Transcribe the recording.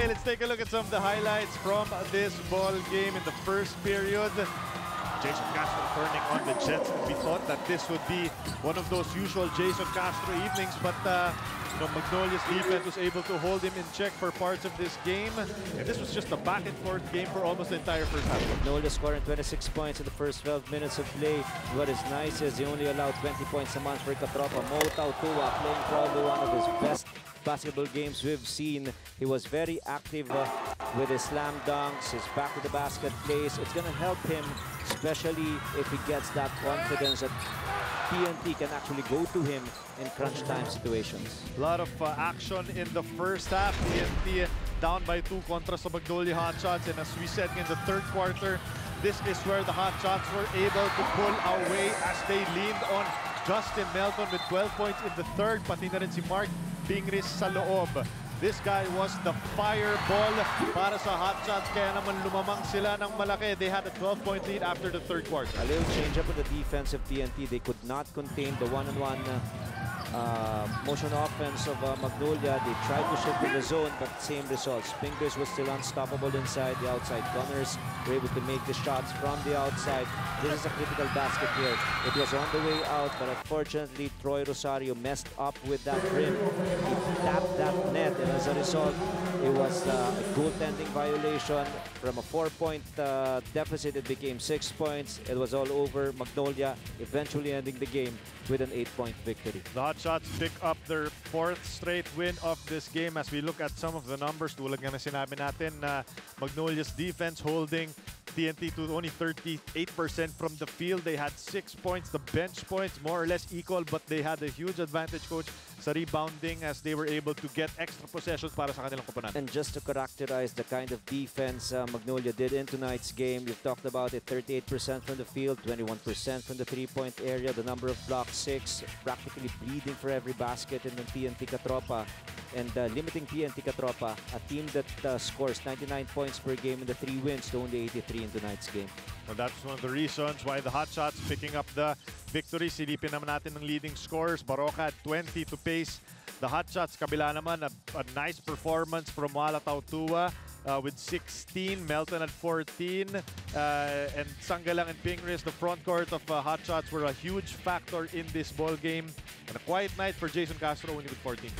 Okay, let's take a look at some of the highlights from this ball game in the first period. Jason Castro turning on the Jets. We thought that this would be one of those usual Jason Castro evenings, but Magnolia's defense was able to hold him in check for parts of this game. And this was just a back-and-forth game for almost the entire first half. Magnolia scoring 26 points in the first 12 minutes of play. What is nice is he only allowed 20 points a month for Katropa. Motao Tua playing probably one of his best basketball games we've seen. He was very active with his slam dunks, his back to the basket plays. It's going to help him, especially if he gets that confidence that TNT can actually go to him in crunch time situations. A lot of action in the first half. TNT down by 2 contra sa Magnolia Hotshots. And as we said in the third quarter, this is where the Hotshots were able to pull away as they leaned on Justin Melton with 12 points in the third. Pati na rin si Mark Bingris sa loob. This guy was the fireball para sa Hotshots, kaya naman lumamang sila ng malaki. They had a 12-point lead after the third quarter. A little change up in the defense of TNT. They could not contain the one-on-one motion offense of Magnolia. They tried to shift in the zone, but same results. Fingers was still unstoppable inside. The outside gunners were able to make the shots from the outside. This is a critical basket here. It was on the way out, but unfortunately, Troy Rosario messed up with that rim. He tapped that net, and as a result, it was a goaltending violation. From a 4-point deficit, it became 6 points. It was all over. Magnolia eventually ending the game with an 8-point victory. The Hotshots pick up their 4th straight win of this game. As we look at some of the numbers, tulad nga na sinabi natin na Magnolia's defense holding TNT to only 38% from the field. They had 6 points. The bench points more or less equal, but they had a huge advantage, Coach, sa rebounding as they were able to get extra possessions para sa kanilang koponan. And just to characterize the kind of defense Magnolia did in tonight's game, you've talked about it, 38% from the field, 21% from the 3-point area, the number of blocks 6, practically bleeding for every basket in the TNT Katropa, and limiting TNT Katropa, a team that scores 99 points per game in the 3 wins to only 83 in tonight's game. Well, that's one of the reasons why the Hotshots picking up the victory. Silipin naman natin ng leading scorers. Baroka at 20 to pace the Hotshots. Kabila naman, a nice performance from Motao Tua with 16, Melton at 14, and Sangalang and Pingris, the front court of Hotshots, were a huge factor in this ball game. And a quiet night for Jason Castro, only with 14.